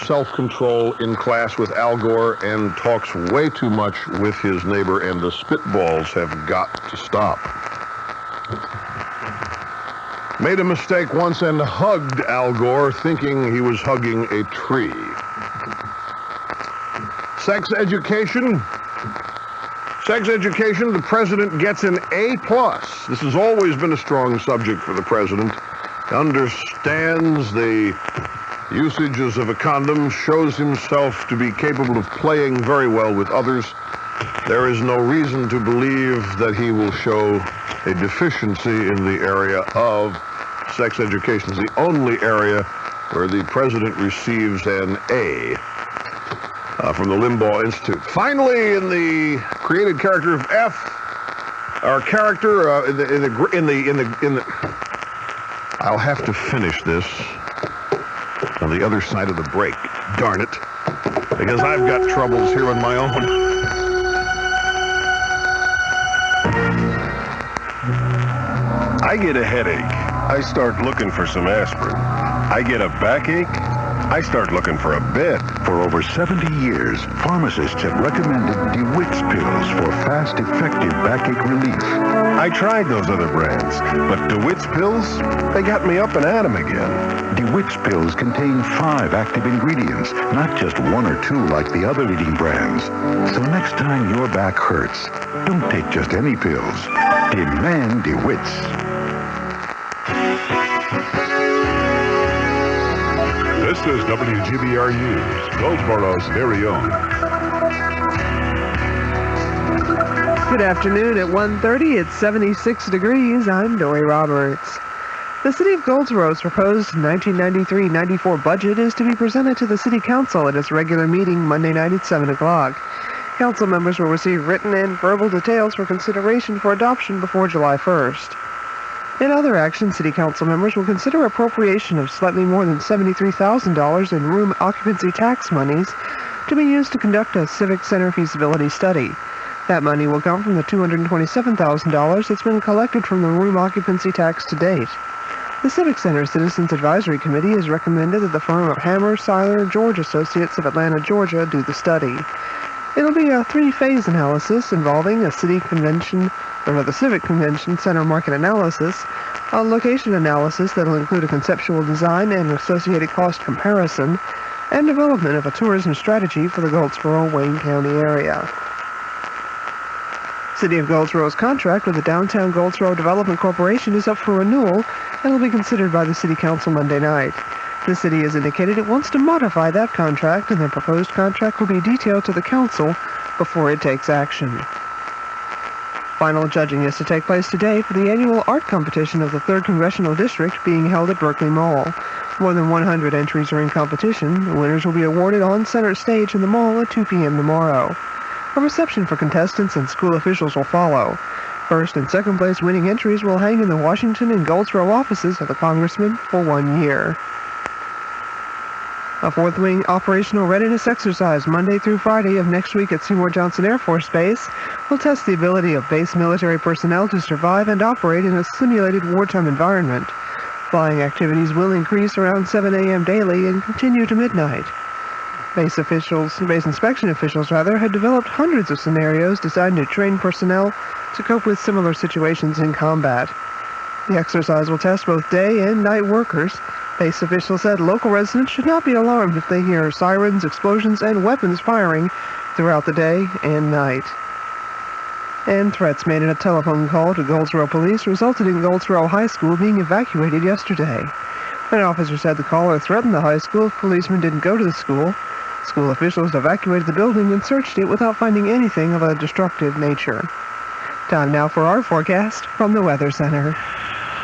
self-control in class with Al Gore and talks way too much with his neighbor, and the spitballs have got to stop. Made a mistake once and hugged Al Gore thinking he was hugging a tree. Sex education. Sex education, the president gets an A+. This has always been a strong subject for the president. Understands the usages of a condom, shows himself to be capable of playing very well with others. There is no reason to believe that he will show a deficiency in the area of sex education. It's the only area where the president receives an A from the Limbaugh Institute. Finally, in the created character of F, our character I'll have to finish this on the other side of the break. Darn it, because I've got troubles here on my own. I get a headache. I start looking for some aspirin. I get a backache. I start looking for a bed. For over 70 years, pharmacists have recommended DeWitt's pills for fast, effective backache relief. I tried those other brands, but DeWitt's pills, they got me up and at 'em again. DeWitt's pills contain 5 active ingredients, not just 1 or 2 like the other leading brands. So next time your back hurts, don't take just any pills. Demand DeWitt's. This is WGBR News, Goldsboro's very own. Good afternoon. At 1:30, it's 76 degrees. I'm Dory Roberts. The City of Goldsboro's proposed 1993-94 budget is to be presented to the City Council at its regular meeting Monday night at 7 o'clock. Council members will receive written and verbal details for consideration for adoption before July 1st. In other action, City Council members will consider appropriation of slightly more than $73,000 in room occupancy tax monies to be used to conduct a Civic Center feasibility study. That money will come from the $227,000 that's been collected from the room occupancy tax to date. The Civic Center Citizens Advisory Committee has recommended that the firm of Hammer, Seiler, George Associates of Atlanta, Georgia do the study. It'll be a 3-phase analysis involving a Civic Convention Center market analysis, a location analysis that'll include a conceptual design and associated cost comparison, and development of a tourism strategy for the Goldsboro-Wayne County area. City of Goldsboro's contract with the Downtown Goldsboro Development Corporation is up for renewal and will be considered by the City Council Monday night. The city has indicated it wants to modify that contract, and the proposed contract will be detailed to the council before it takes action. Final judging is to take place today for the annual art competition of the 3rd Congressional District being held at Berkeley Mall. More than 100 entries are in competition. The winners will be awarded on center stage in the mall at 2 p.m. tomorrow. A reception for contestants and school officials will follow. First and second place winning entries will hang in the Washington and Goldsboro offices of the Congressman for 1 year. A 4th Wing operational readiness exercise Monday through Friday of next week at Seymour Johnson Air Force Base will test the ability of base military personnel to survive and operate in a simulated wartime environment. Flying activities will increase around 7 a.m. daily and continue to midnight. Base inspection officials had developed hundreds of scenarios designed to train personnel to cope with similar situations in combat. The exercise will test both day and night workers. Base officials said local residents should not be alarmed if they hear sirens, explosions, and weapons firing throughout the day and night. And threats made in a telephone call to Goldsboro police resulted in Goldsboro High School being evacuated yesterday. An officer said the caller threatened the high school if policemen didn't go to the school. School officials evacuated the building and searched it without finding anything of a destructive nature. Time now for our forecast from the Weather Center.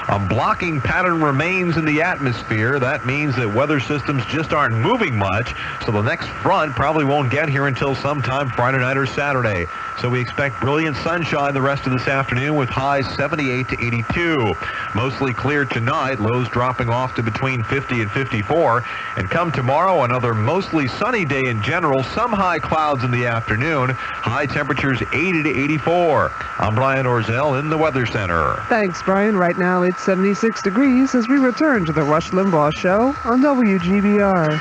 A blocking pattern remains in the atmosphere. That means that weather systems just aren't moving much, so the next front probably won't get here until sometime Friday night or Saturday. So we expect brilliant sunshine the rest of this afternoon with highs 78 to 82. Mostly clear tonight, lows dropping off to between 50 and 54. And come tomorrow, another mostly sunny day in general, some high clouds in the afternoon. High temperatures 80 to 84. I'm Brian Orzel in the Weather Center. Thanks, Brian. Right now it's 76 degrees as we return to the Rush Limbaugh Show on WGBR.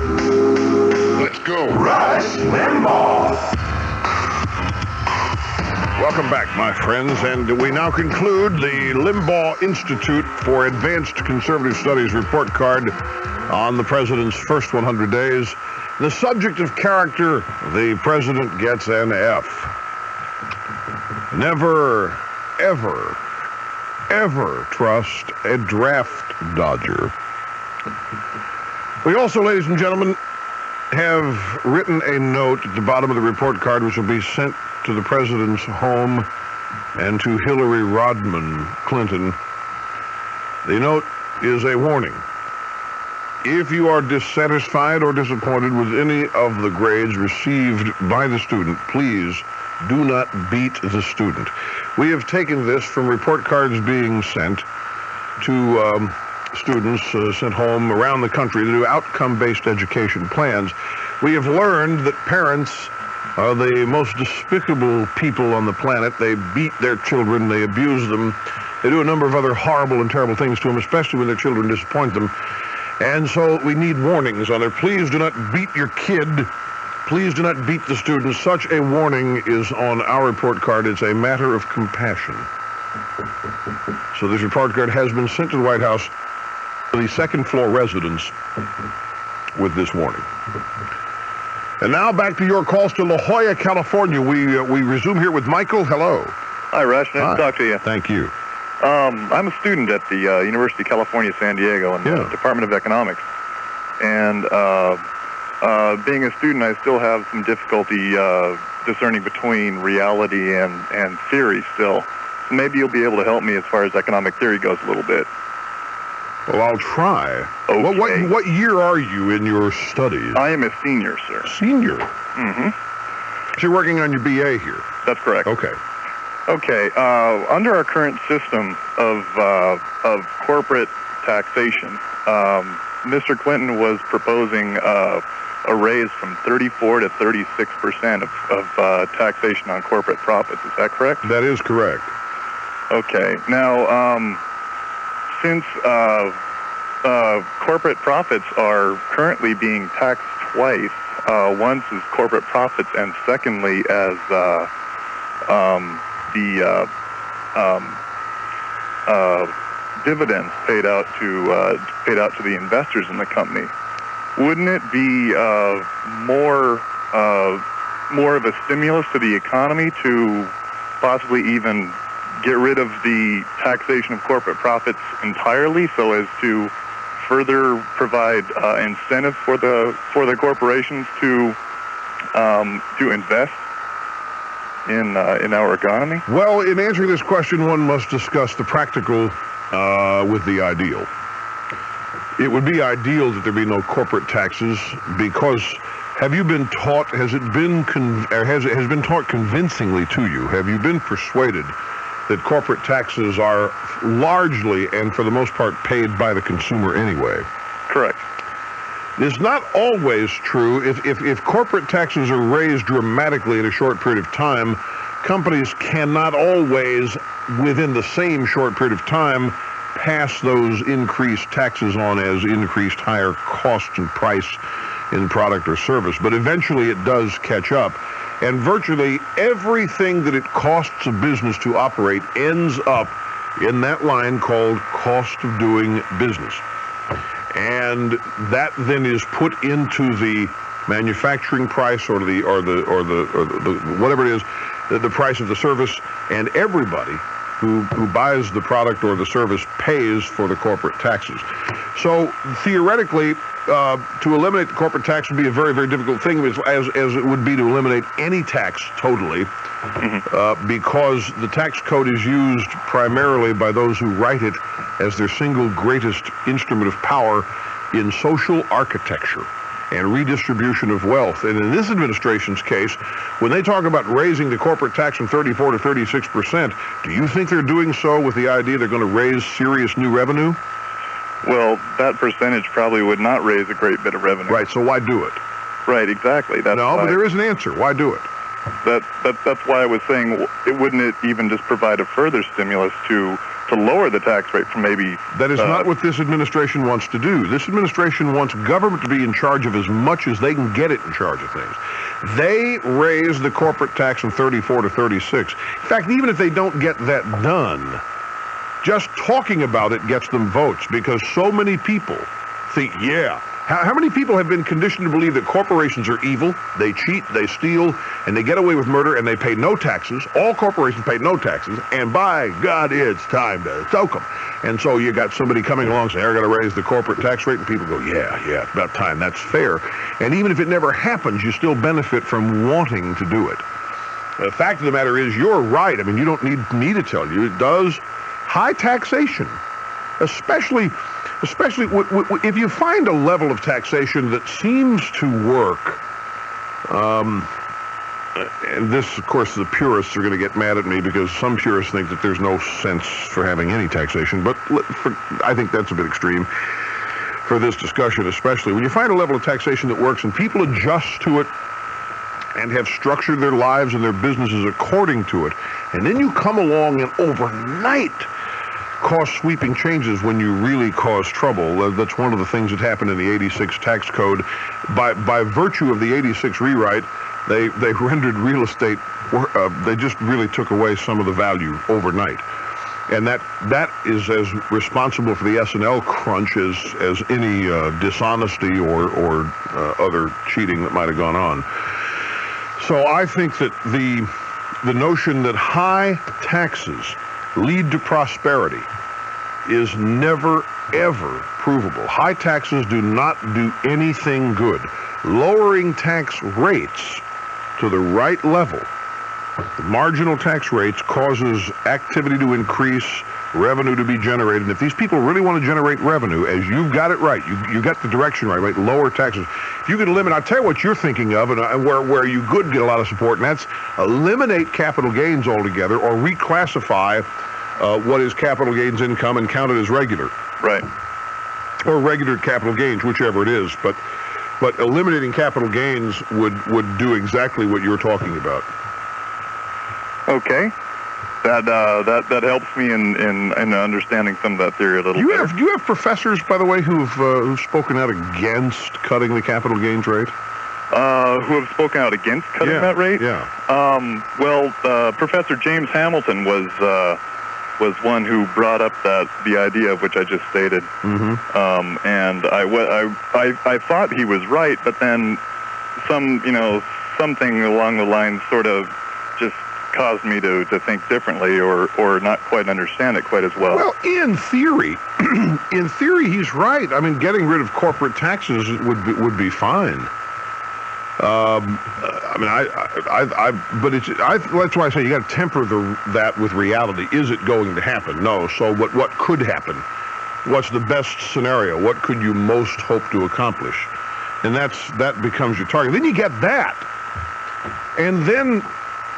Let's go. Rush Limbaugh. Welcome back, my friends, and we now conclude the Limbaugh Institute for Advanced Conservative Studies report card on the president's first 100 days. The subject of character, the president gets an F. Never, ever, ever trust a draft dodger. We also, ladies and gentlemen, have written a note at the bottom of the report card which will be sent to the president's home and to Hillary Rodham Clinton. The note is a warning. If you are dissatisfied or disappointed with any of the grades received by the student, please do not beat the student. We have taken this from report cards being sent to students sent home around the country to do outcome-based education plans. We have learned that parents are the most despicable people on the planet. They beat their children, they abuse them, they do a number of other horrible and terrible things to them, especially when their children disappoint them. And so we need warnings on there. Please do not beat your kid. Please do not beat the students. Such a warning is on our report card. It's a matter of compassion. So this report card has been sent to the White House, to the second-floor residence, with this warning. And now back to your calls to La Jolla, California. We resume here with Michael. Hello. Hi, Rush. Nice to talk to you. Thank you. I'm a student at the University of California, San Diego, in the Department of Economics. And being a student, I still have some difficulty discerning between reality and theory still. So maybe you'll be able to help me as far as economic theory goes a little bit. Well, I'll try. Okay. What year are you in your studies? I am a senior, sir. Senior? Mm-hmm. So you're working on your BA here? That's correct. Okay. Okay. Under our current system of corporate taxation, Mr. Clinton was proposing a raise from 34 to 36% of taxation on corporate profits. Is that correct? That is correct. Okay. Now, since corporate profits are currently being taxed twice, once as corporate profits and secondly as the dividends paid out to the investors in the company, wouldn't it be more of a stimulus to the economy to possibly even get rid of the taxation of corporate profits entirely, so as to further provide incentive for the corporations to invest in our economy? Well, in answering this question, one must discuss the practical with the ideal. It would be ideal that there be no corporate taxes, because have you been taught? Has it been has been taught convincingly to you? Have you been persuaded that corporate taxes are largely and for the most part paid by the consumer anyway? Correct. It's not always true. If corporate taxes are raised dramatically in a short period of time, companies cannot always, within the same short period of time, pass those increased taxes on as increased higher cost and price in product or service. But eventually it does catch up. And virtually everything that it costs a business to operate ends up in that line called cost of doing business. And that then is put into the manufacturing price or the whatever it is, the price of the service, and everybody who buys the product or the service pays for the corporate taxes. So theoretically, to eliminate the corporate tax would be a very, very difficult thing, as it would be to eliminate any tax totally, because the tax code is used primarily by those who write it as their single greatest instrument of power in social architecture and redistribution of wealth. And in this administration's case, when they talk about raising the corporate tax from 34 to 36%, do you think they're doing so with the idea they're going to raise serious new revenue? Well, that percentage probably would not raise a great bit of revenue. Right, so why do it? Right, exactly. That's no, why, but there is an answer. Why do it? That's why I was saying, wouldn't it even just provide a further stimulus to lower the tax rate from maybe... That is not what this administration wants to do. This administration wants government to be in charge of as much as they can get it in charge of things. They raise the corporate tax from 34 to 36. In fact, even if they don't get that done, just talking about it gets them votes, because so many people think, yeah. How many people have been conditioned to believe that corporations are evil, they cheat, they steal, and they get away with murder, and they pay no taxes? All corporations pay no taxes, and by God, it's time to soak them. And so you got somebody coming along saying, I got to raise the corporate tax rate, and people go, yeah, it's about time, that's fair. And even if it never happens, you still benefit from wanting to do it. The fact of the matter is, you're right. I mean, you don't need me to tell you. It does. High taxation, especially if you find a level of taxation that seems to work, and this, of course, the purists are going to get mad at me, because some purists think that there's no sense for having any taxation, but I think that's a bit extreme for this discussion, especially. When you find a level of taxation that works and people adjust to it and have structured their lives and their businesses according to it, and then you come along and overnight cause sweeping changes when you really cause trouble. That's one of the things that happened in the 86 tax code. By virtue of the 86 rewrite, they rendered real estate, they just really took away some of the value overnight. And that is as responsible for the S&L crunch as any dishonesty or other cheating that might have gone on. So I think that the notion that high taxes lead to prosperity is never, ever provable. High taxes do not do anything good. Lowering tax rates to the right level, the marginal tax rates, causes activity to increase, revenue to be generated. And if these people really want to generate revenue, as you've got it right, you got the direction right, lower taxes. If you could eliminate, I'll tell you what you're thinking of, and where you could get a lot of support, and that's eliminate capital gains altogether, or reclassify what is capital gains income and count it as regular. Right. Or regular capital gains, whichever it is. But eliminating capital gains would do exactly what you're talking about. Okay. That helps me in understanding some of that theory a little better. Do you have professors, by the way, who've spoken out against cutting the capital gains rate? Who have spoken out against cutting that rate? Yeah. Professor James Hamilton was one who brought up the idea of which I just stated. Mm-hmm. And I thought he was right, but then something along the lines sort of just caused me to think differently, or not quite understand it quite as well. Well, in theory, he's right. I mean, getting rid of corporate taxes would be fine. That's why I say you got to temper that with reality. Is it going to happen? No. So what could happen? What's the best scenario? What could you most hope to accomplish? And that becomes your target. Then you get that, and then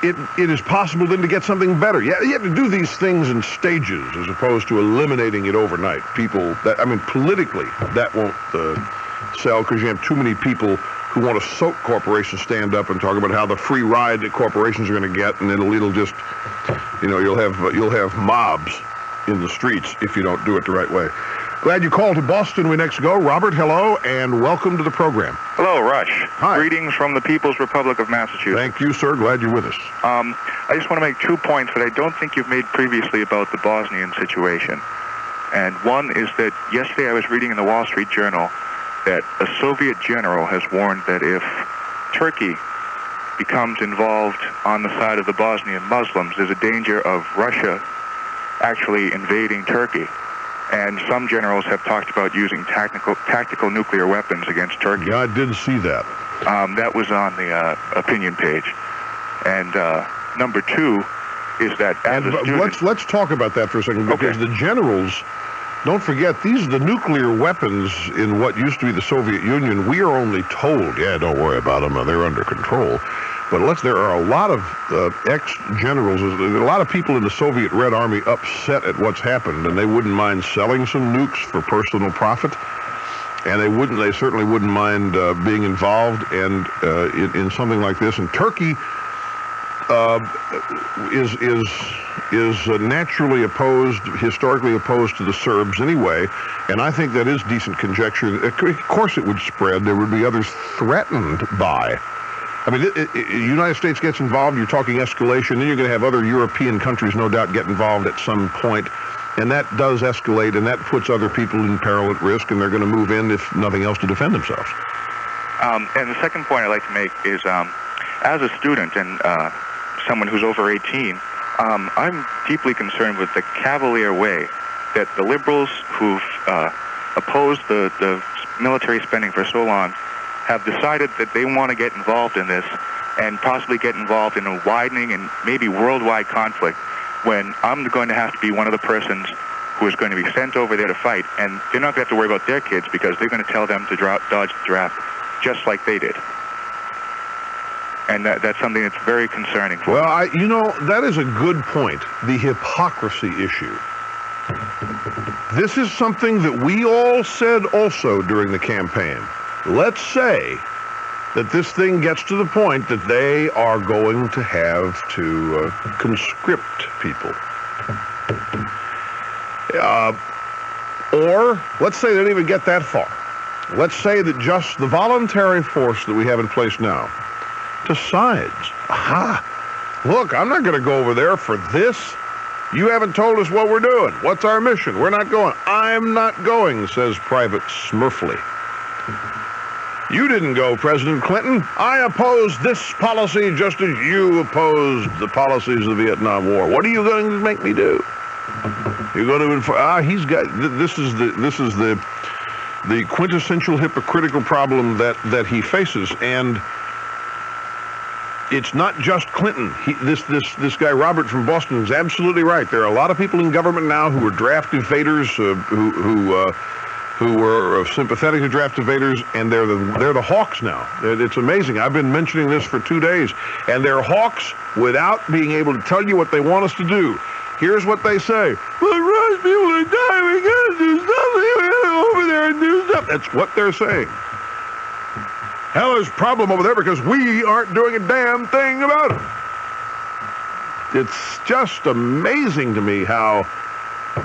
it is possible then to get something better. You have to do these things in stages as opposed to eliminating it overnight. Politically, that won't sell, because you have too many people who want to soak corporations stand up and talk about how the free ride that corporations are going to get, and it'll just, you'll have mobs in the streets if you don't do it the right way. Glad you called to Boston. We next go. Robert, hello, and welcome to the program. Hello, Rush. Hi. Greetings from the People's Republic of Massachusetts. Thank you, sir. Glad you're with us. I just want to make 2 points that I don't think you've made previously about the Bosnian situation. And one is that yesterday I was reading in the Wall Street Journal that a Soviet general has warned that if Turkey becomes involved on the side of the Bosnian Muslims, there's a danger of Russia actually invading Turkey. And some generals have talked about using tactical nuclear weapons against Turkey. Yeah, I did see that. That was on the opinion page. And number 2 is that as a student... Let's talk about that for a second, because the generals, don't forget, these are the nuclear weapons in what used to be the Soviet Union. We are only told, don't worry about them, they're under control. But there are a lot of ex-generals, a lot of people in the Soviet Red Army upset at what's happened, and they wouldn't mind selling some nukes for personal profit, and they certainly wouldn't mind being involved in something like this. And Turkey is is naturally opposed, historically opposed to the Serbs anyway, and I think that is decent conjecture. Of course it would spread. There would be others threatened by. I mean, the United States gets involved, you're talking escalation, then you're going to have other European countries no doubt get involved at some point, and that does escalate, and that puts other people in peril at risk, and they're going to move in, if nothing else, to defend themselves. And the second point I'd like to make is, as a student and someone who's over 18, I'm deeply concerned with the cavalier way that the liberals who've opposed the military spending for so long have decided that they want to get involved in this and possibly get involved in a widening and maybe worldwide conflict, when I'm going to have to be one of the persons who is going to be sent over there to fight, and they're not going to have to worry about their kids because they're going to tell them to dodge the draft just like they did. And that's something that's very concerning for me. Well, that is a good point, the hypocrisy issue. This is something that we all said also during the campaign. Let's say that this thing gets to the point that they are going to have to conscript people. Or, let's say they don't even get that far. Let's say that just the voluntary force that we have in place now decides, look, I'm not going to go over there for this. You haven't told us what we're doing. What's our mission? We're not going. I'm not going, says Private Smurfley. You didn't go, President Clinton. I oppose this policy just as you opposed the policies of the Vietnam War. What are you going to make me do? You're going to enforce. He's got. This is the quintessential hypocritical problem that he faces, and it's not just Clinton. This guy Robert from Boston is absolutely right. There are a lot of people in government now who are draft evaders, who were sympathetic to draft evaders, and they're the hawks now. It's amazing. I've been mentioning this for 2 days, and they're hawks without being able to tell you what they want us to do. Here's what they say: "Well, Rush, people are dying. We gotta do something. We gotta go over there and do stuff." That's what they're saying. Hell, there's a problem over there because we aren't doing a damn thing about it. It's just amazing to me how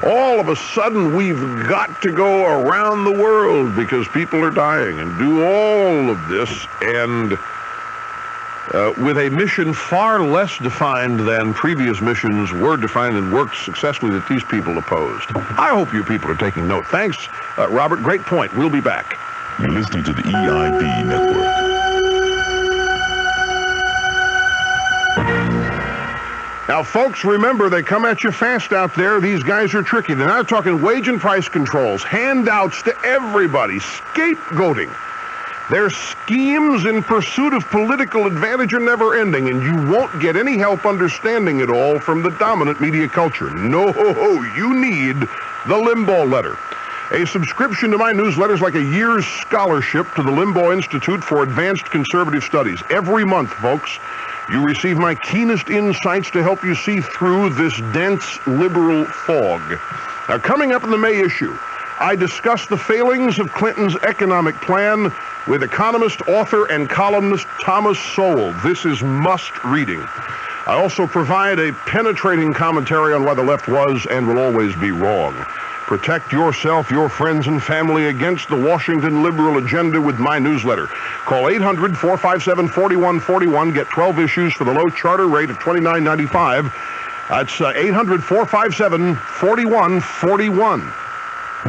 all of a sudden we've got to go around the world because people are dying and do all of this, and with a mission far less defined than previous missions were defined and worked successfully that these people opposed. I hope you people are taking note. Thanks, Robert. Great point. We'll be back. You're listening to the EIB Network. Now, folks, remember, they come at you fast out there. These guys are tricky. They're not talking wage and price controls, handouts to everybody, scapegoating. Their schemes in pursuit of political advantage are never ending, and you won't get any help understanding it all from the dominant media culture. No, you need the Limbaugh Letter. A subscription to my newsletter is like a year's scholarship to the Limbaugh Institute for Advanced Conservative Studies. Every month, folks, you receive my keenest insights to help you see through this dense liberal fog. Now, coming up in the May issue, I discuss the failings of Clinton's economic plan with economist, author, and columnist Thomas Sowell. This is must-reading. I also provide a penetrating commentary on why the left was and will always be wrong. Protect yourself, your friends, and family against the Washington liberal agenda with my newsletter. Call 800-457-4141. Get 12 issues for the low charter rate of $29.95. That's 800-457-4141.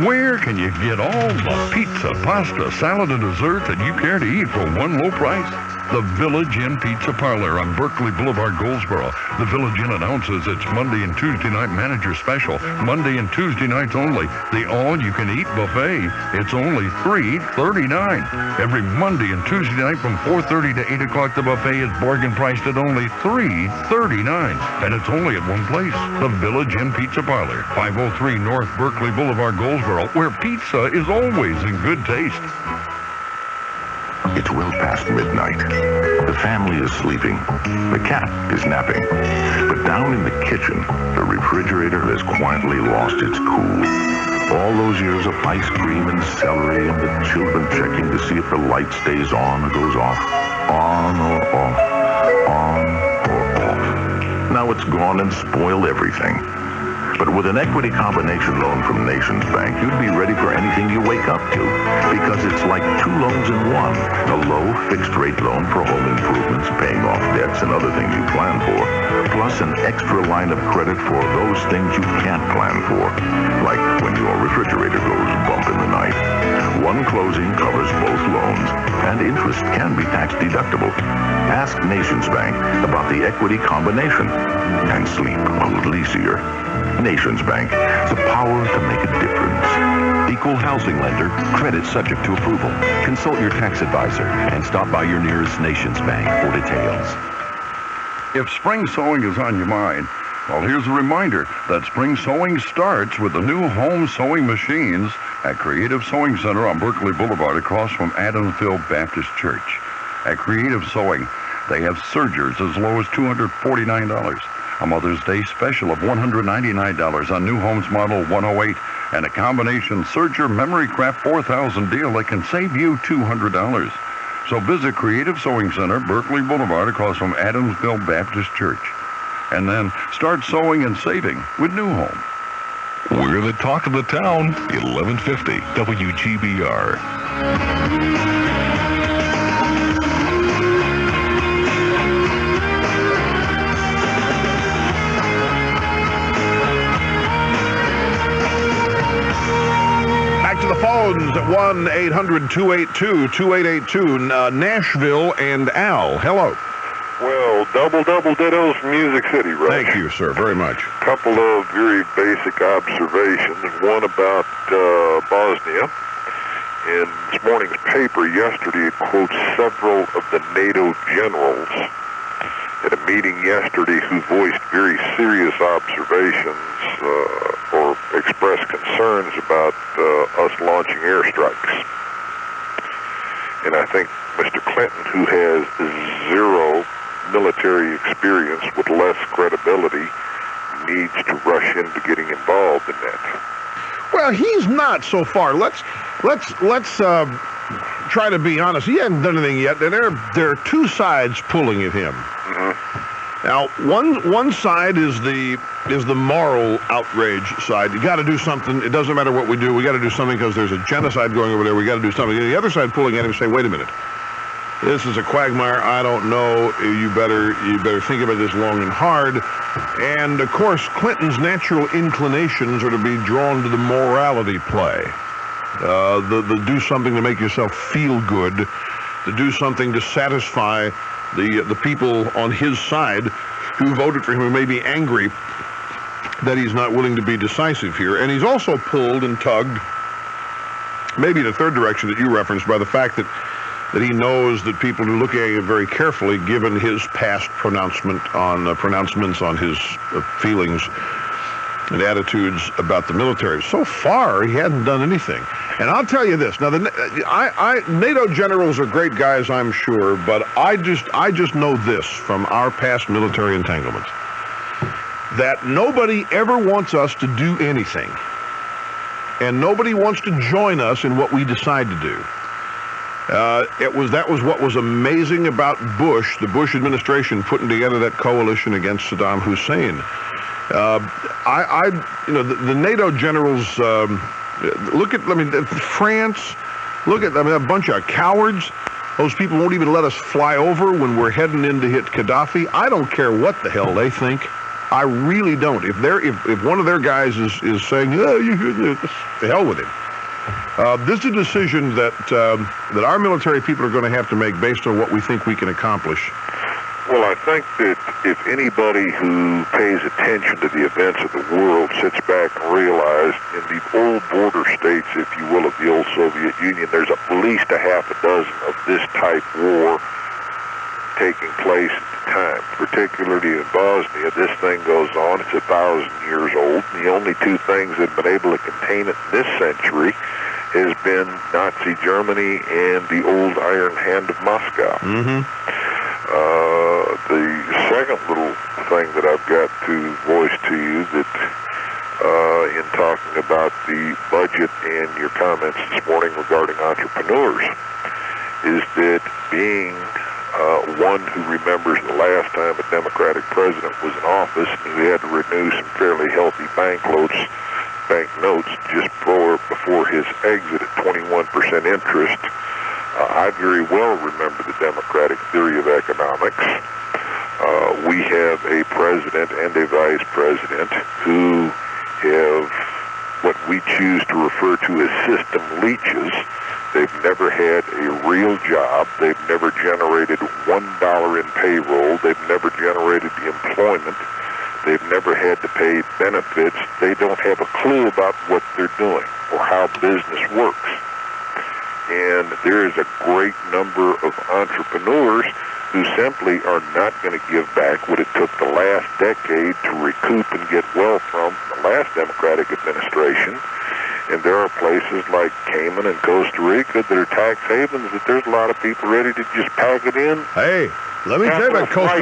Where can you get all the pizza, pasta, salad, and dessert that you care to eat for one low price? The Village Inn Pizza Parlor on Berkeley Boulevard, Goldsboro. The Village Inn announces its Monday and Tuesday night manager special. Monday and Tuesday nights only. The all-you-can-eat buffet. It's only $3.39. Every Monday and Tuesday night from 4:30 to 8 o'clock, the buffet is bargain priced at only $3.39. And it's only at one place. The Village Inn Pizza Parlor, 503 North Berkeley Boulevard, Goldsboro, where pizza is always in good taste. It's well past midnight. The family is sleeping. The cat is napping. But down in the kitchen, the refrigerator has quietly lost its cool. All those years of ice cream and celery and the children checking to see if the light stays on or goes off. On or off. On or off. Now it's gone and spoil everything. But with an equity combination loan from Nations Bank, you'd be ready for anything you wake up to, because it's like two loans in one. A low fixed-rate loan for home improvements, paying off debts and other things you plan for, plus an extra line of credit for those things you can't plan for, like when your refrigerator goes bump in the night. One closing covers both loans, and interest can be tax-deductible. Ask Nations Bank about the equity combination, and sleep a little easier. Nations Bank, the power to make a difference. Equal housing lender, credit subject to approval. Consult your tax advisor and stop by your nearest Nations Bank for details. If spring sewing is on your mind, well, here's a reminder that spring sewing starts with the new home sewing machines at Creative Sewing Center on Berkeley Boulevard across from Adamsville Baptist Church. At Creative Sewing, they have sergers as low as $249. A Mother's Day special of $199 on New Homes Model 108, and a combination serger memory craft 4000 deal that can save you $200. So visit Creative Sewing Center, Berkeley Boulevard, across from Adamsville Baptist Church. And then start sewing and saving with New Home. We're the talk of the town, 1150 WGBR. To the phones at 1-800-282-2882, Nashville and Al. Hello. Well, double dittos from Music City, right? Thank you, sir, very much. Couple of very basic observations. One about Bosnia. In this morning's paper yesterday, it quotes several of the NATO generals at a meeting yesterday who voiced very serious observations or expressed concerns about us launching airstrikes. And I think Mr. Clinton, who has zero military experience with less credibility, needs to rush into getting involved in that. Well, he's not so far. Let's try to be honest. He hasn't done anything yet. There are two sides pulling at him. Mm-hmm. Now, one side is the moral outrage side. You got to do something. It doesn't matter what we do. We got to do something because there's a genocide going over there. We got to do something. And the other side pulling at him, saying, "Wait a minute, this is a quagmire. I don't know. You better think about this long and hard." And of course, Clinton's natural inclinations are to be drawn to the morality play, the do something to make yourself feel good, to do something to satisfy the people on his side who voted for him, who may be angry that he's not willing to be decisive here. And he's also pulled and tugged, maybe in a third direction that you referenced, by the fact that he knows that people are looking at it very carefully, given his past pronouncements on his feelings and attitudes about the military. So far, he hadn't done anything. And I'll tell you this. Now, NATO generals are great guys, I'm sure, but I just know this from our past military entanglements, that nobody ever wants us to do anything. And nobody wants to join us in what we decide to do. That was what was amazing about Bush, the Bush administration putting together that coalition against Saddam Hussein. The NATO generals, France, a bunch of cowards. Those people won't even let us fly over when we're heading in to hit Gaddafi. I don't care what the hell they think. I really don't. If one of their guys is saying, "Oh, to hell with him," this is a decision that our military people are going to have to make based on what we think we can accomplish. Well, I think that if anybody who pays attention to the events of the world sits back and realizes in the old border states, if you will, of the old Soviet Union, there's at least a half a dozen of this type war taking place at the time. Particularly in Bosnia, this thing goes on. It's 1,000 years old. And the only two things that have been able to contain it this century has been Nazi Germany and the old iron hand of Moscow. Mm-hmm. The second little thing that I've got to voice to you that in talking about the budget and your comments this morning regarding entrepreneurs is that being One who remembers the last time a Democratic president was in office and who had to renew some fairly healthy banknotes just before his exit at 21% interest. I very well remember the Democratic theory of economics. We have a president and a vice president who have what we choose to refer to as system leeches. They've never had a real job. They've never generated $1 in payroll. They've never generated the employment. They've never had to pay benefits. They don't have a clue about what they're doing or how business works. And there is a great number of entrepreneurs who simply are not going to give back what it took the last decade to recoup and get wealth from the last Democratic administration. And there are places like Cayman and Costa Rica that are tax havens that there's a lot of people ready to just pack it in. Hey, let me tell you about Costa. I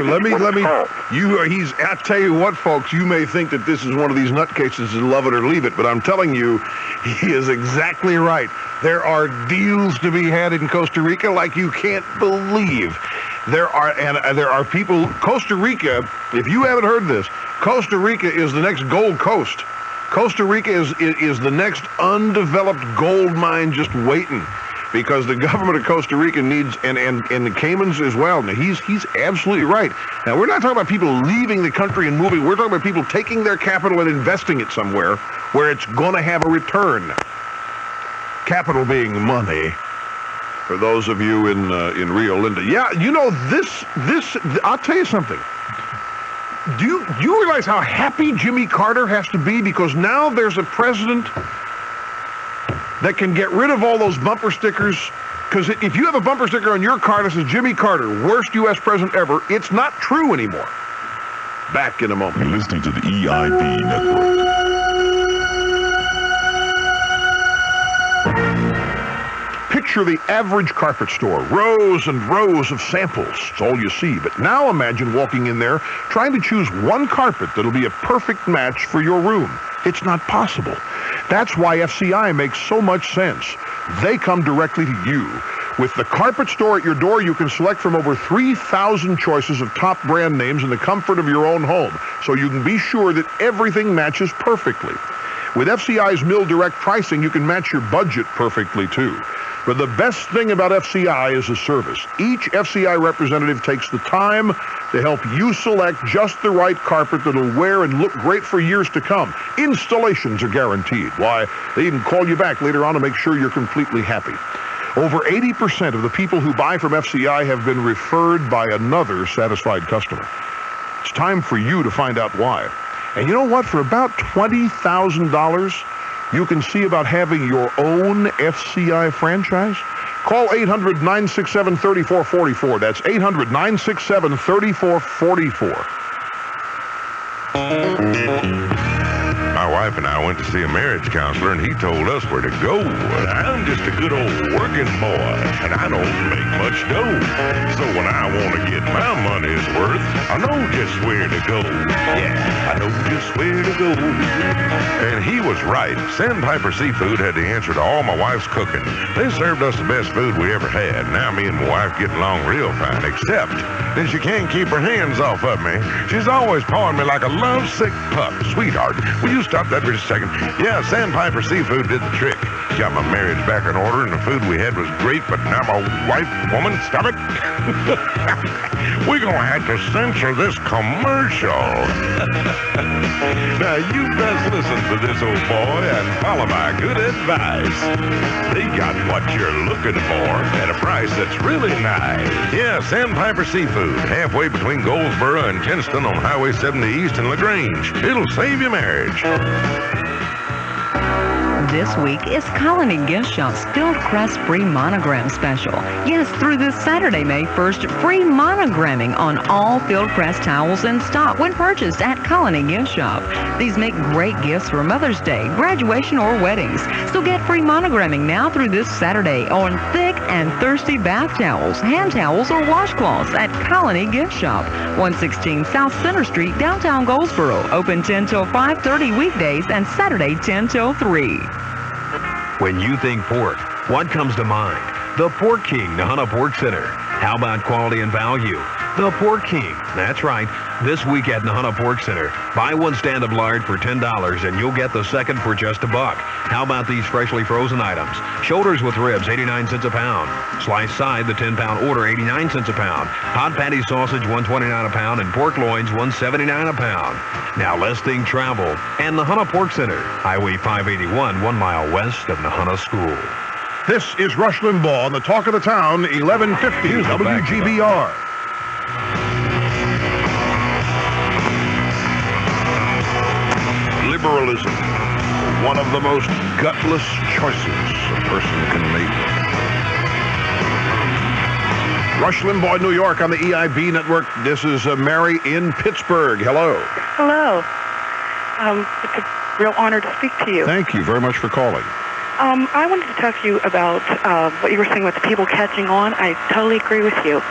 tell you what, folks, you may think that this is one of these nutcases to love it or leave it, but I'm telling you, he is exactly right. There are deals to be had in Costa Rica like you can't believe. There are people. Costa Rica, if you haven't heard this, Costa Rica is the next Gold Coast. Costa Rica is the next undeveloped gold mine just waiting, because the government of Costa Rica needs, and the Caymans as well. Now, he's absolutely right. Now, we're not talking about people leaving the country and moving. We're talking about people taking their capital and investing it somewhere where it's going to have a return. Capital being money. For those of you in Rio Linda. Yeah, you know, this, I'll tell you something. Do you realize how happy Jimmy Carter has to be? Because now there's a president that can get rid of all those bumper stickers. Because if you have a bumper sticker on your car that says Jimmy Carter, worst U.S. president ever, it's not true anymore. Back in a moment. You're listening to the EIB Network. Picture the average carpet store, rows and rows of samples. It's all you see. But now imagine walking in there trying to choose one carpet that'll be a perfect match for your room. It's not possible. That's why FCI makes so much sense. They come directly to you. With the carpet store at your door, you can select from over 3,000 choices of top brand names in the comfort of your own home, so you can be sure that everything matches perfectly. With FCI's Mill Direct pricing, you can match your budget perfectly, too. But the best thing about FCI is the service. Each FCI representative takes the time to help you select just the right carpet that'll wear and look great for years to come. Installations are guaranteed. Why, they even call you back later on to make sure you're completely happy. Over 80% of the people who buy from FCI have been referred by another satisfied customer. It's time for you to find out why. And you know what? For about $20,000, you can see about having your own FCI franchise. Call 800-967-3444. That's 800-967-3444. My wife and I went to see a marriage counselor, and he told us where to go. I'm just a good old working boy, and I don't make much dough. So when I want to get my money's worth, I know just where to go. Yeah, I know just where to go. And he was right. Sandpiper Seafood had the answer to all my wife's cooking. They served us the best food we ever had. Now me and my wife get along real fine, except that she can't keep her hands off of me. She's always pawing me like a lovesick pup. Sweetheart, will you stop that for just a second? Yeah, Sandpiper Seafood did the trick. Got my marriage back in order, and the food we had was great, but now my wife, woman, stop it. We're going to have to censor this commercial. Now, you best listen to this old boy and follow my good advice. They got what you're looking for at a price that's really nice. Yeah, Sandpiper Seafood, halfway between Goldsboro and Kinston on Highway 70 East and LaGrange. It'll save your marriage. This week is Colony Gift Shop's Field Crest Free Monogram Special. Yes, through this Saturday, May 1st, free monogramming on all Field Crest towels in stock when purchased at Colony Gift Shop. These make great gifts for Mother's Day, graduation, or weddings. So get free monogramming now through this Saturday on thick and thirsty bath towels, hand towels, or washcloths at Colony Gift Shop, 116 South Center Street, downtown Goldsboro. Open 10 till 5:30 weekdays and Saturday 10 till 3. When you think port, what comes to mind? The Pork King, Nahana Pork Center. How about quality and value? The Pork King. That's right. This week at Nahana Pork Center, buy one stand of lard for $10 and you'll get the second for just $1. How about these freshly frozen items? Shoulders with ribs, 89 cents a pound. Sliced side, the 10-pound order, 89 cents a pound. Hot patty sausage, $1.29 a pound, and pork loins, $1.79 a pound. Now let's think travel. And Nahana Pork Center, Highway 581, 1 mile west of Nahana School. This is Rush Limbaugh on the Talk of the Town, 1150 WGBR. Liberalism, one of the most gutless choices a person can make. Rush Limbaugh, New York on the EIB network. This is Mary in Pittsburgh. Hello. Hello. It's a real honor to speak to you. Thank you very much for calling. I wanted to talk to you about what you were saying with the people catching on. I totally agree with you.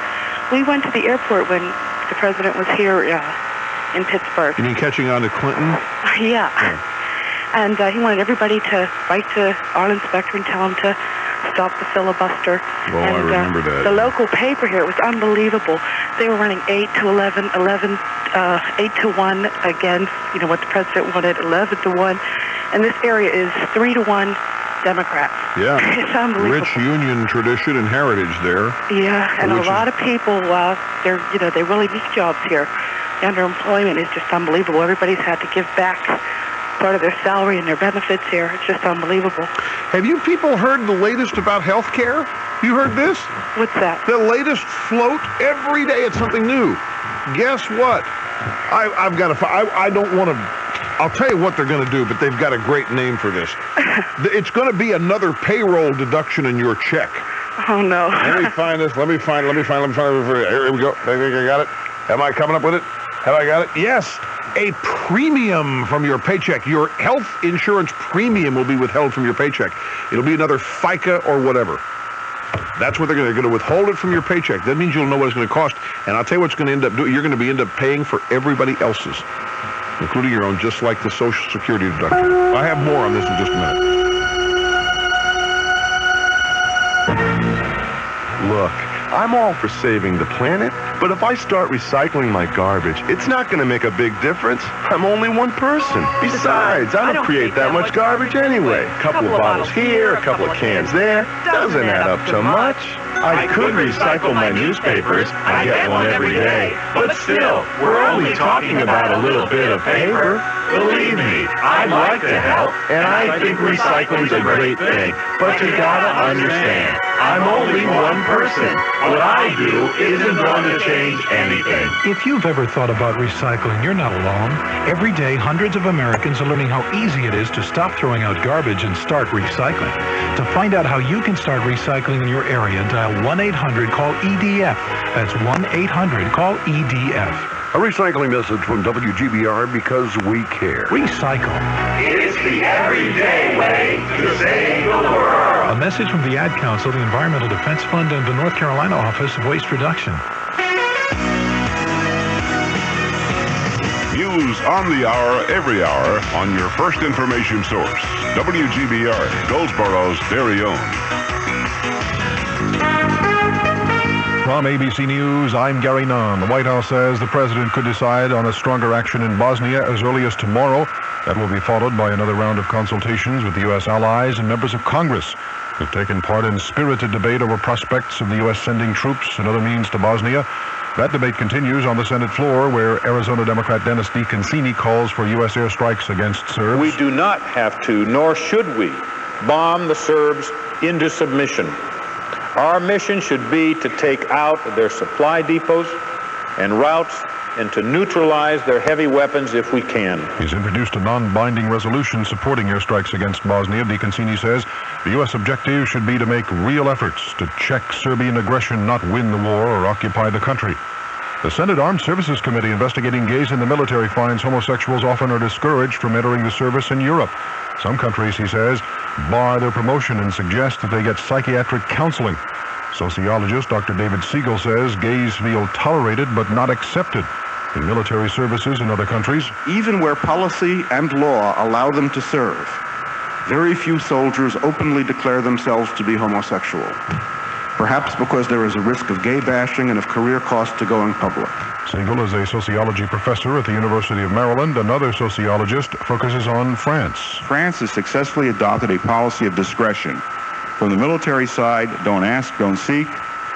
We went to the airport when the president was here in Pittsburgh. You mean catching on to Clinton? Yeah. And he wanted everybody to write to our inspector and tell him to stop the filibuster. Oh, and, I remember that. The local paper here, it was unbelievable. They were running 8 to 11, 8 to 1 against, what the president wanted, 11 to 1. And this area is 3 to 1 Democrats. Yeah. It's unbelievable. Rich union tradition and heritage there. Yeah, and a lot of people, they really need jobs here. The underemployment is just unbelievable. Everybody's had to give back part of their salary and their benefits here. It's just unbelievable. Have you people heard the latest about health care? You heard this? What's that? The latest float. Every day it's something new. Guess what? I've got to... I don't want to... I'll tell you what they're going to do, but they've got a great name for this. It's going to be another payroll deduction in your check. Oh, no. Let me find this. Let me find it. Here we go. I got it. Am I coming up with it? Have I got it? Yes. A premium from your paycheck. Your health insurance premium will be withheld from your paycheck. It'll be another FICA or whatever. That's what they're going to withhold it from your paycheck. That means you'll know what it's going to cost. And I'll tell you what's going to end up doing. You're going to end up paying for everybody else's, including your own, just like the Social Security deduction. I have more on this in just a minute. Look, I'm all for saving the planet, but if I start recycling my garbage, it's not going to make a big difference. I'm only one person. Besides, I don't create that much garbage anyway. A couple of bottles here, a couple of cans there. Doesn't add up to much. I could recycle my newspapers. I get one every day. But still, we're only talking about a little bit of paper. Believe me, I'd like to help, and I think recycling's a great thing. But you gotta understand, I'm only one person. What I do isn't going to change anything. If you've ever thought about recycling, you're not alone. Every day, hundreds of Americans are learning how easy it is to stop throwing out garbage and start recycling. To find out how you can start recycling in your area, dial 1-800-CALL-EDF. That's 1-800-CALL-EDF. A recycling message from WGBR because we care. Recycle. It's the everyday way to save the world. A message from the Ad Council, the Environmental Defense Fund, and the North Carolina Office of Waste Reduction. News on the hour, every hour, on your first information source. WGBR, Goldsboro's very own. From ABC News, I'm Gary Nunn. The White House says the president could decide on a stronger action in Bosnia as early as tomorrow. That will be followed by another round of consultations with the U.S. allies and members of Congress who've taken part in spirited debate over prospects of the U.S. sending troops and other means to Bosnia. That debate continues on the Senate floor, where Arizona Democrat Dennis DeConcini calls for U.S. airstrikes against Serbs. We do not have to, nor should we, bomb the Serbs into submission. Our mission should be to take out their supply depots and routes and to neutralize their heavy weapons if we can. He's introduced a non-binding resolution supporting airstrikes against Bosnia. DeConcini says the U.S. objective should be to make real efforts to check Serbian aggression, not win the war or occupy the country. The Senate Armed Services Committee investigating gays in the military finds homosexuals often are discouraged from entering the service in Europe. Some countries, he says, bar their promotion and suggest that they get psychiatric counseling. Sociologist Dr. David Siegel says gays feel tolerated but not accepted in military services in other countries. Even where policy and law allow them to serve, very few soldiers openly declare themselves to be homosexual. perhaps because there is a risk of gay bashing and of career costs to going public. Siegel is a sociology professor at the University of Maryland. Another sociologist focuses on France. France has successfully adopted a policy of discretion. From the military side, don't ask, don't seek.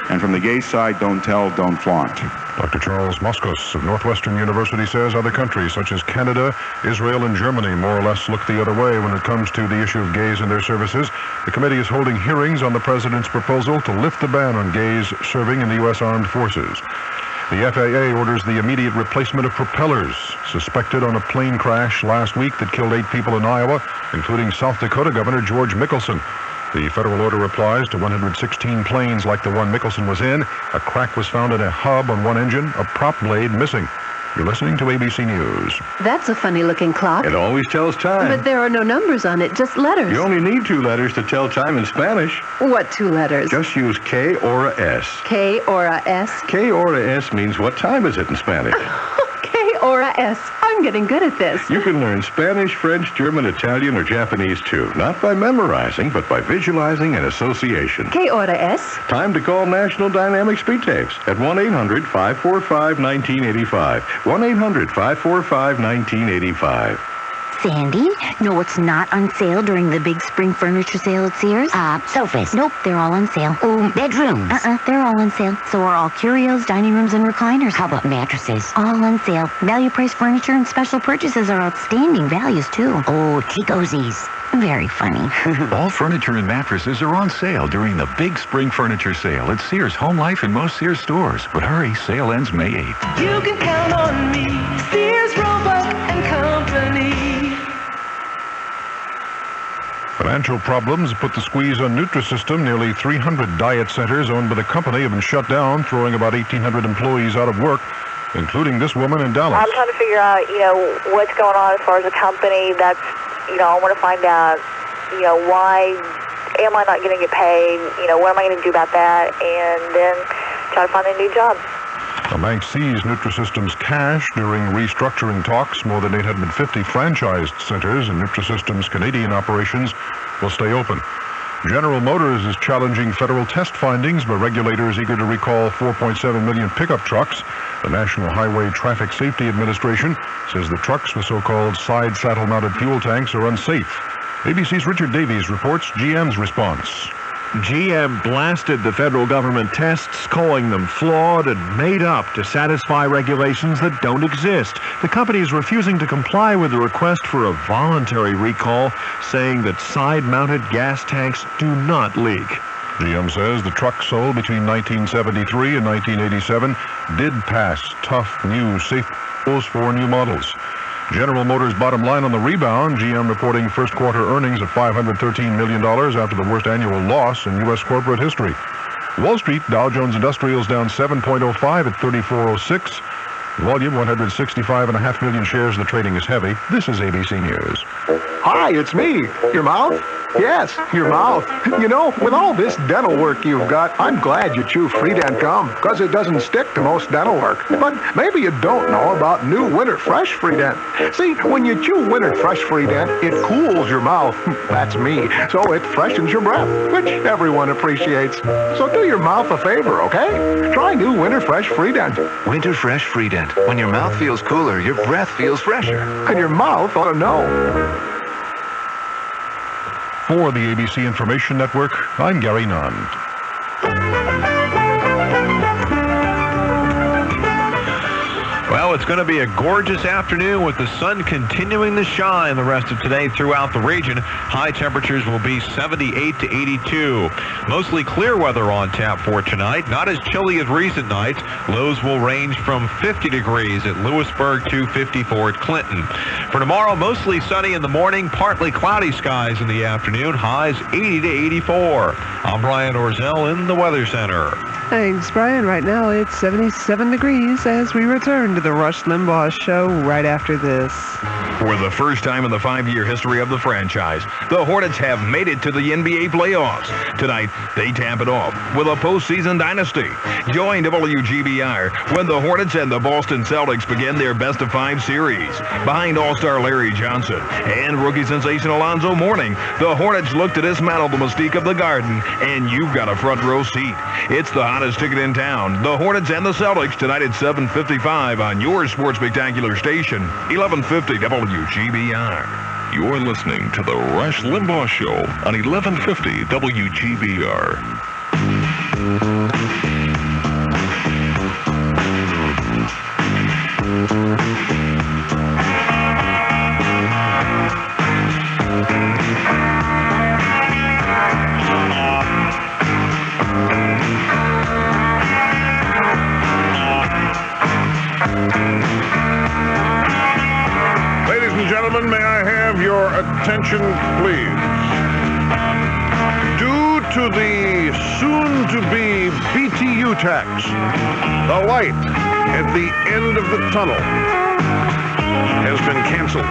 And from the gay side, don't tell, don't flaunt. Dr. Charles Moskos of Northwestern University says other countries such as Canada, Israel, and Germany more or less look the other way when it comes to the issue of gays and their services. The committee is holding hearings on the president's proposal to lift the ban on gays serving in the U.S. Armed Forces. The FAA orders the immediate replacement of propellers suspected on a plane crash last week that killed 8 people in Iowa, including South Dakota Governor George Mickelson. The federal order applies to 116 planes like the one Mickelson was in. A crack was found in a hub on one engine, a prop blade missing. You're listening to ABC News. That's a funny-looking clock. It always tells time. But there are no numbers on it, just letters. You only need 2 letters to tell time in Spanish. What 2 letters? Just use K or a S. K or a S? K or a S means what time is it in Spanish? K or a S. I'm getting good at this. You can learn Spanish, French, German, Italian, or Japanese too. Not by memorizing, but by visualizing and association. K or a S? Time to call National Dynamic Speed Tapes at 1-800-545-1985. 1-800-545-1985. Sandy, know what's not on sale during the big spring furniture sale at Sears? Sofas. Nope, they're all on sale. Oh, bedrooms. They're all on sale. So are all curios, dining rooms, and recliners. How about mattresses? All on sale. Value price furniture and special purchases are outstanding values, too. Oh, tea-cozies. Very funny. All furniture and mattresses are on sale during the big spring furniture sale at Sears Home Life and most Sears stores. But hurry, sale ends May 8th. You can count on me, Sears, Roebuck and Company. Financial problems put the squeeze on Nutrisystem. Nearly 300 diet centers owned by the company have been shut down, throwing about 1,800 employees out of work, including this woman in Dallas. I'm trying to figure out, what's going on as far as the company. That's, I want to find out, why am I not going to get paid? What am I going to do about that? And then try to find a new job. The bank seized Nutrisystem's cash during restructuring talks. More than 850 franchised centers in Nutrisystem's Canadian operations will stay open. General Motors is challenging federal test findings by regulators eager to recall 4.7 million pickup trucks. The National Highway Traffic Safety Administration says the trucks with so-called side saddle-mounted fuel tanks are unsafe. ABC's Richard Davies reports GM's response. GM blasted the federal government tests, calling them flawed and made up to satisfy regulations that don't exist. The company is refusing to comply with the request for a voluntary recall, saying that side-mounted gas tanks do not leak. GM says the trucks sold between 1973 and 1987 did pass tough new safety rules for new models. General Motors' bottom line on the rebound, GM reporting first quarter earnings of $513 million after the worst annual loss in U.S. corporate history. Wall Street, Dow Jones Industrials down 7.05 at 3406. Volume 165.5 million shares. The trading is heavy. This is ABC News. Hi, it's me. Your mouth? Yes, your mouth. With all this dental work you've got, I'm glad you chew Freedent gum, because it doesn't stick to most dental work. But maybe you don't know about new Winter Fresh Freedent. See, when you chew Winter Fresh Freedent, it cools your mouth. That's me. So it freshens your breath, which everyone appreciates. So do your mouth a favor, okay? Try new Winter Fresh Freedent. Winter Fresh Freedent. When your mouth feels cooler, your breath feels fresher. And your mouth ought to know. For the ABC Information Network, I'm Gary Nunn. Well, it's going to be a gorgeous afternoon with the sun continuing to shine the rest of today throughout the region. High temperatures will be 78 to 82. Mostly clear weather on tap for tonight. Not as chilly as recent nights. Lows will range from 50 degrees at Lewisburg to 54 at Clinton. For tomorrow, mostly sunny in the morning, partly cloudy skies in the afternoon. Highs 80 to 84. I'm Brian Orzel in the Weather Center. Thanks, Brian. Right now it's 77 degrees as we return to the Rush Limbaugh Show right after this. For the first time in the 5-year history of the franchise, the Hornets have made it to the NBA playoffs. Tonight, they tap it off with a postseason dynasty. Join WGBR when the Hornets and the Boston Celtics begin their best-of-5 series. Behind All-Star Larry Johnson and rookie sensation Alonzo Mourning, the Hornets look to dismantle the mystique of the Garden, and you've got a front-row seat. It's the hottest ticket in town. The Hornets and the Celtics tonight at 7:55 on your sports spectacular station, 1150 WGBR. You're listening to the Rush Limbaugh Show on 1150 WGBR. Ladies and gentlemen, may I have your attention, please? Due to the soon-to-be BTU tax, the light at the end of the tunnel has been canceled.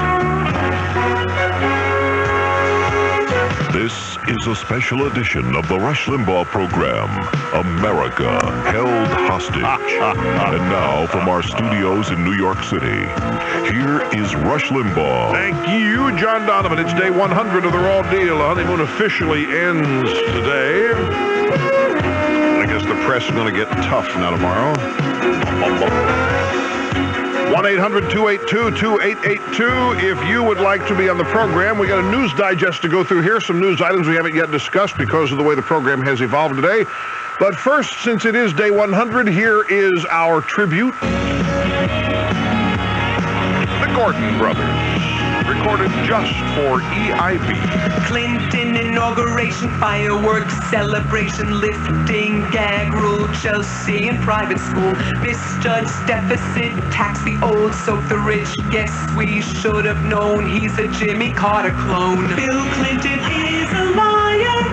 This is a special edition of the Rush Limbaugh program, America Held Hostage. And now, from our studios in New York City, here is Rush Limbaugh. Thank you, John Donovan. It's day 100 of the Raw Deal. The honeymoon officially ends today. I guess the press is going to get tough now tomorrow. 1-800-282-2882 if you would like to be on the program. We got a news digest to go through here, some news items we haven't yet discussed because of the way the program has evolved today. But first, since it is day 100, here is our tribute. The Gordon Brothers, recorded just for EIB. Clinton inauguration, fireworks, celebration, lifting, gag rule, Chelsea in private school, misjudged deficit, tax the old, soak the rich, guess we should have known he's a Jimmy Carter clone. Bill Clinton is a liar,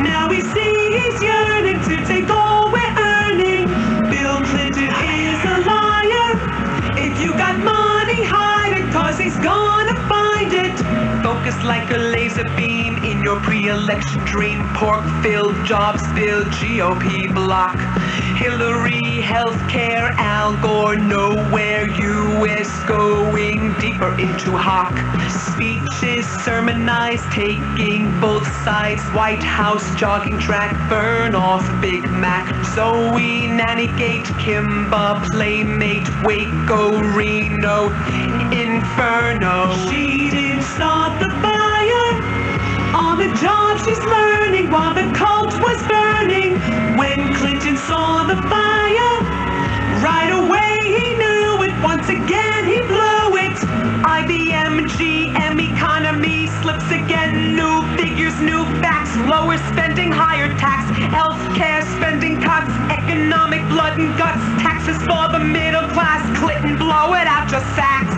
now we see he's yearning to take all we're earning. Bill Clinton is a liar, if you got money, hide it, cause he's gonna find it. Focus like a laser beam in your pre-election dream. Pork-filled, jobs-filled GOP block. Hillary, healthcare, Al Gore, nowhere. U.S. going deeper into hawk. Speeches sermonized, taking both sides. White House jogging track, burn off Big Mac. Zoe, Nannygate, Kimba, Playmate, Waco, Reno, Inferno. She didn't start the fire. On the job she's learning while the cult was burning. When Clinton saw the fire, right away he knew it. Once again he blew it. IBM, GM economy slips again. New figures, new facts. Lower spending, higher tax. Healthcare spending cuts. Economic blood and guts. Taxes for the middle class. Clinton, blow it out your sacks.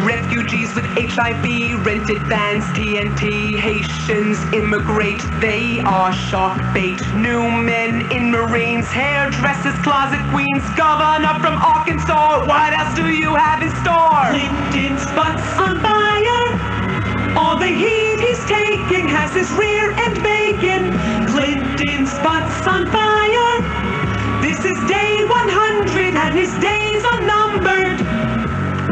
Refugees with HIV, rented vans, TNT, Haitians immigrate, they are shark bait. New men in Marines, hairdressers, closet queens, governor from Arkansas, what else do you have in store? Clinton's butts on fire, all the heat he's taking has his rear end bacon. Clinton's butts on fire, this is day 100 and his days are numbered.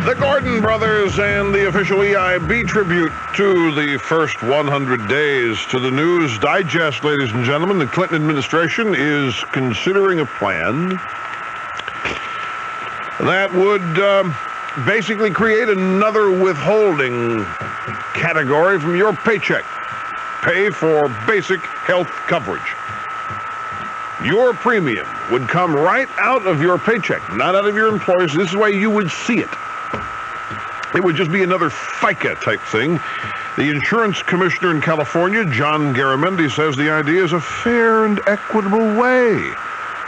The Gordon Brothers and the official EIB tribute to the first 100 days. To the news digest, ladies and gentlemen, the Clinton administration is considering a plan that would basically create another withholding category from your paycheck. Pay for basic health coverage. Your premium would come right out of your paycheck, not out of your employer's. This is the way you would see it. It would just be another FICA type thing. The insurance commissioner in California, John Garamendi, says the idea is a fair and equitable way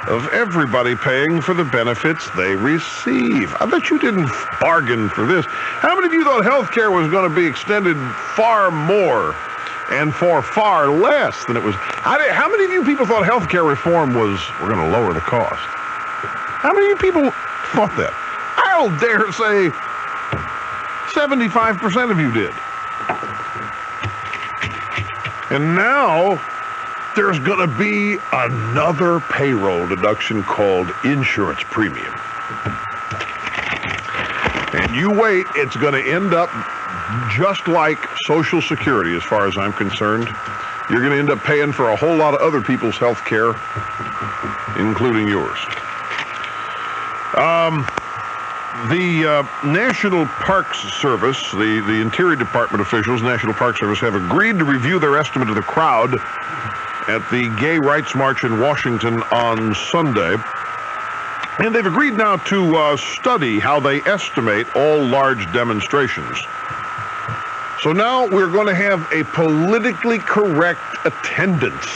of everybody paying for the benefits they receive. I bet you didn't bargain for this. How many of you thought health care was going to be extended far more and for far less than it was. How many of you people thought health care reform was, we're going to lower the cost? How many of you people thought that? I'll dare say 75% of you did. And now there's going to be another payroll deduction called insurance premium. And you wait, it's going to end up just like Social Security as far as I'm concerned. You're going to end up paying for a whole lot of other people's health care, including yours. The National Parks Service, the Interior Department officials, National Park Service, have agreed to review their estimate of the crowd at the Gay Rights March in Washington on Sunday. And they've agreed now to study how they estimate all large demonstrations. So now we're going to have a politically correct attendance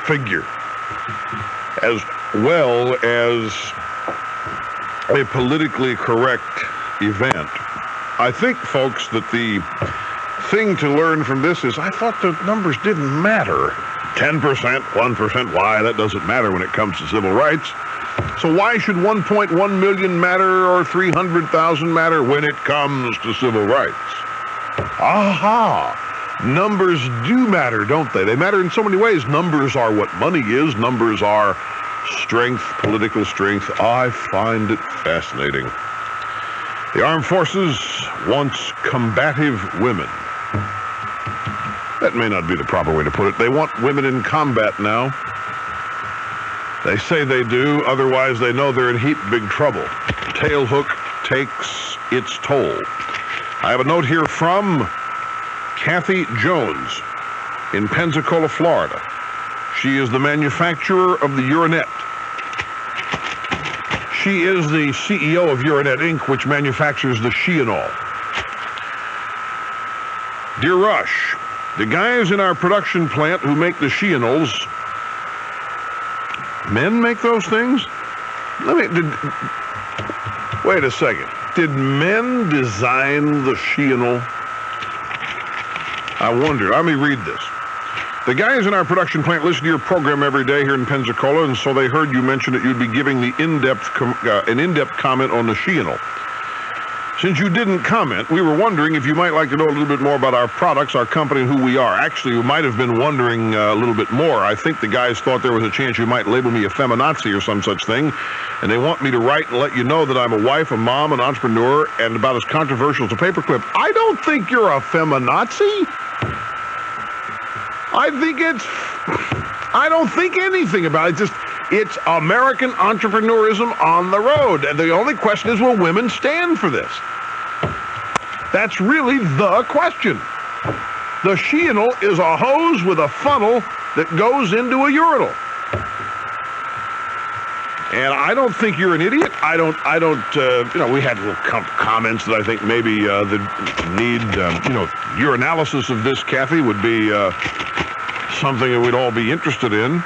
figure, as well as a politically correct event. I think, folks, that the thing to learn from this is I thought the numbers didn't matter. 10%, 1%, why? That doesn't matter when it comes to civil rights. So why should 1.1 million matter or 300,000 matter when it comes to civil rights? Aha! Numbers do matter, don't they? They matter in so many ways. Numbers are what money is. Numbers are strength, political strength. I find it fascinating. The Armed Forces wants combative women. That may not be the proper way to put it. They want women in combat now. They say they do, otherwise they know they're in heap big trouble. Tailhook takes its toll. I have a note here from Kathy Jones in Pensacola, Florida. She is the manufacturer of the Urinet. She is the CEO of Urinet Inc., which manufactures the Sheanol. Dear Rush, the guys in our production plant who make the Sheanols, men make those things? Wait a second. Did men design the Sheanol? I wonder. Let me read this. The guys in our production plant listen to your program every day here in Pensacola, and so they heard you mention that you'd be giving the an in-depth comment on the Sheanol. Since you didn't comment, we were wondering if you might like to know a little bit more about our products, our company, and who we are. Actually, you might have been wondering a little bit more. I think the guys thought there was a chance you might label me a feminazi or some such thing, and they want me to write and let you know that I'm a wife, a mom, an entrepreneur, and about as controversial as a paperclip. I don't think you're a feminazi. I don't think anything about it. It's American entrepreneurism on the road. And the only question is, will women stand for this? That's really the question. The Sheanol is a hose with a funnel that goes into a urinal. And I don't think you're an idiot. I don't, we had little comments that I think maybe your analysis of this, Kathy, would be something that we'd all be interested in.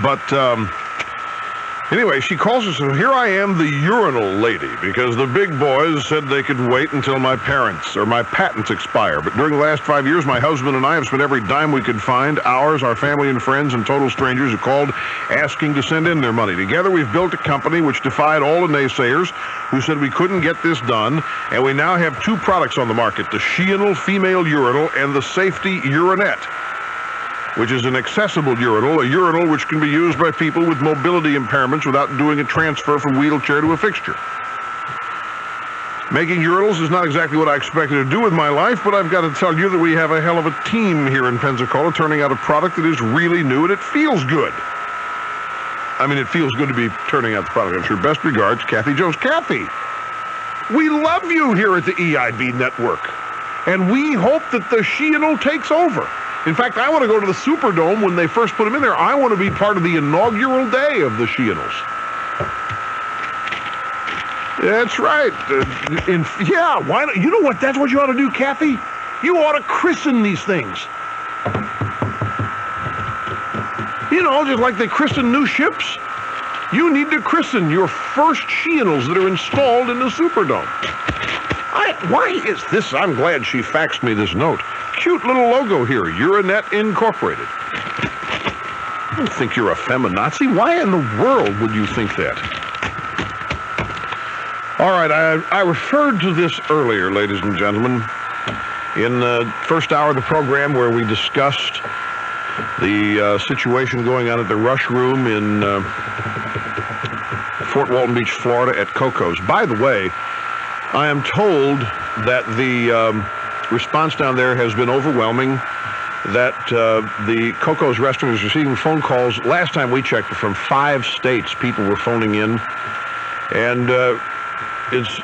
But anyway, she calls us, and here I am, the urinal lady, because the big boys said they could wait until my patents expire. But during the last 5 years, my husband and I have spent every dime we could find, ours, our family and friends, and total strangers who called asking to send in their money. Together, we've built a company which defied all the naysayers who said we couldn't get this done, and we now have two products on the market, the Sheanol female urinal and the Safety Urinet, which is an accessible urinal, a urinal which can be used by people with mobility impairments without doing a transfer from wheelchair to a fixture. Making urinals is not exactly what I expected to do with my life, but I've got to tell you that we have a hell of a team here in Pensacola turning out a product that is really new, and it feels good. I mean, it feels good to be turning out the product. I'm sure. Best regards, Kathy Jones. Kathy, we love you here at the EIB network, and we hope that the Sheanol takes over. In fact, I want to go to the Superdome when they first put them in there. I want to be part of the inaugural day of the Sheanols. That's right. Why not? You know what? That's what you ought to do, Kathy. You ought to christen these things. You know, just like they christen new ships. You need to christen your first Sheanols that are installed in the Superdome. Why is this? I'm glad she faxed me this note. cute little logo here, Urinet Incorporated. I don't think you're a feminazi. Why in the world would you think that? All right, I referred to this earlier, ladies and gentlemen, in the first hour of the program where we discussed the situation going on at the Rush Room in Fort Walton Beach, Florida at Coco's. By the way, I am told that the response down there has been overwhelming, that the Coco's restaurant is receiving phone calls. Last time we checked, from 5 states, people were phoning in, and it's